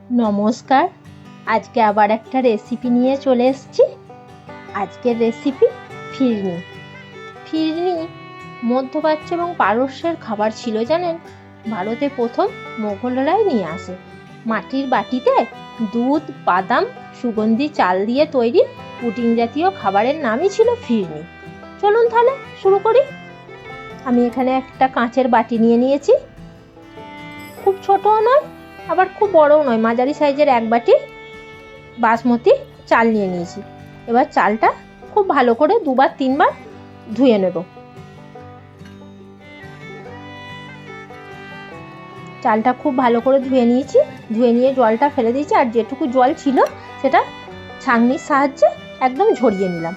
নমস্কার। আজকে আবার একটা রেসিপি নিয়ে চলে এসেছি। আজকের রেসিপি ফিরনি। ফিরনি মধ্যপ্রাচ্য এবং পারস্যের খাবার ছিল জানেন। ভারতে প্রথম মোগলরাই নিয়ে আসে। মাটির বাটিতে দুধ, বাদাম, সুগন্ধি চাল দিয়ে তৈরি পুডিং জাতীয় খাবারের নামই ছিল ফিরনি। চলুন তাহলে শুরু করি। আমি এখানে একটা কাঁচের বাটি নিয়ে নিয়েছি। খুব ছোটও নয় আবার খুব বড়ও নয়, মাঝারি সাইজের এক বাটি বাসমতি চাল নিয়ে নিয়েছি। এবার চালটা খুব ভালো করে 2-3 বার ধুয়ে নেব। চালটা খুব ভালো করে ধুয়ে নিয়েছি। ধুয়ে নিয়ে জলটা ফেলে দিয়েছি, আর যেটুকু জল ছিল সেটা ছাঁকনির সাহায্যে একদম ঝরিয়ে নিলাম।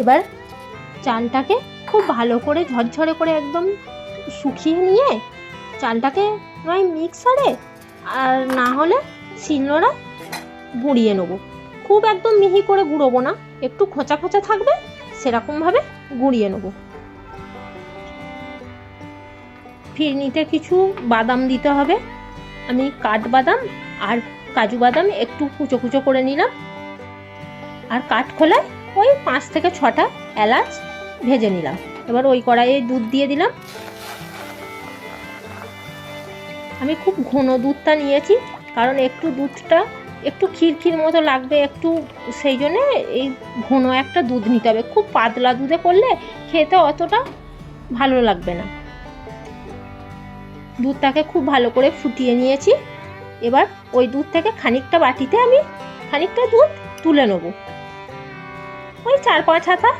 এবার চালটাকে খুব ভালো করে ঝরঝরে করে একদম শুকিয়ে নিয়ে চালটাকে নয় মিক্সারে আর না হলে শিলনোড়া গুঁড়িয়ে নেবো। খুব একদম মিহি করে গুঁড়োবো না, একটু খোঁচা খোঁচা থাকবে সেরকমভাবে গুঁড়িয়ে নেবো। ফিরনিতে কিছু বাদাম দিতে হবে। আমি কাঠবাদাম আর কাজু বাদাম একটু কুচো কুচো করে নিলাম, আর কাঠখোলায় ওই 5 থেকে 6টা এলাচ ভেজে নিলাম। এবার ওই কড়াইয়ে দুধ দিয়ে দিলাম। আমি খুব ঘন দুধটা নিয়েছি, কারণ একটু দুধটা একটু ক্ষীর মতো লাগবে একটু, সেই জন্যে এই ঘন একটা দুধ নিতে হবে। খুব পাতলা দুধে করলে খেতে অতটা ভালো লাগবে না। দুধটাকে খুব ভালো করে ফুটিয়ে নিয়েছি। এবার ওই দুধ থেকে খানিকটা বাটিতে আমি খানিকটা দুধ তুলে নেব। ওই 4-5 হাতা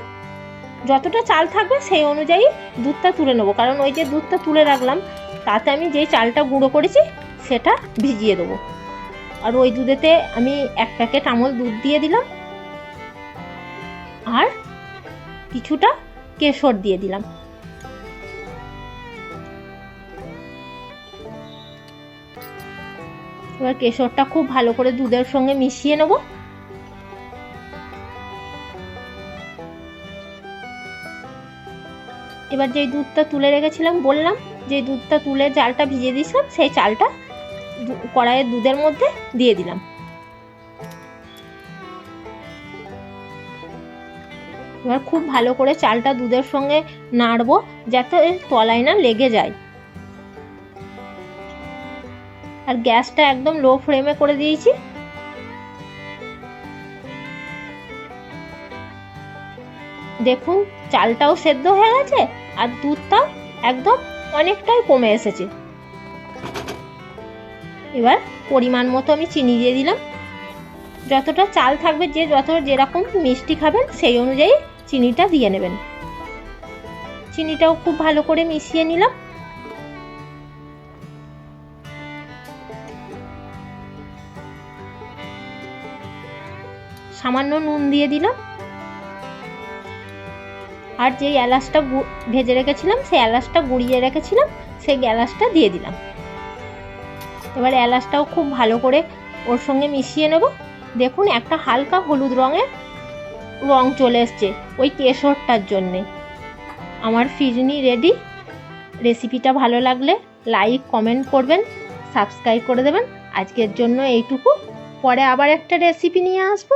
যতটা চাল থাকবে সেই অনুযায়ী দুধটা তুলে নেব, কারণ ওই যে দুধটা তুলে রাখলাম তাতে আমি যেই চালটা গুঁড়ো করেছি সেটা ভিজিয়ে দেবো। আর ওই দুধেতে আমি 1 প্যাকেট আমল দুধ দিয়ে দিলাম, আর কিছুটা কেশর দিয়ে দিলাম। এবার কেশরটা খুব ভালো করে দুধের সঙ্গে মিশিয়ে নেব। এবার যেই দুধটা তুলে রেখেছিলাম, বললাম যে দুধটা তুলে চালটা ভিজিয়ে দিয়েছিলাম, সেই চালটা কড়াইয়ের দুধের মধ্যে দিয়ে দিলাম। এবার খুব ভালো করে চালটা দুধের সঙ্গে নাড়বো যাতে তলায় না লেগে যায়। আর গ্যাসটা একদম লো ফ্লেমে করে দিয়েছি। দেখুন চালটাও সেদ্ধ হয়ে গেছে আর দুধটাও একদম অনেকটাই কমে এসেছে। এবার পরিমাণ মতো আমি চিনি দিয়ে দিলাম। যতটা চাল থাকবে, যেরকম মিষ্টি খাবেন সেই অনুযায়ী চিনিটা দিয়ে নেবেন। চিনিটাও খুব ভালো করে মিশিয়ে নিলাম। সামান্য নুন দিয়ে দিলাম, আর যেই এলাচটা ভেজে রেখেছিলাম সেই এলাচটা গুঁড়িয়ে রেখেছিলাম সেই এলাচটা দিয়ে দিলাম। এবার এলাচটাও খুব ভালো করে ওর সঙ্গে মিশিয়ে নেব। দেখুন একটা হালকা হলুদ রঙের রং চলে এসছে ওই কেশরটার জন্যে। আমার ফিরনি রেডি। রেসিপিটা ভালো লাগলে লাইক কমেন্ট করবেন, সাবস্ক্রাইব করে দেবেন। আজকের জন্য এইটুকু। পরে আবার একটা রেসিপি নিয়ে আসবো।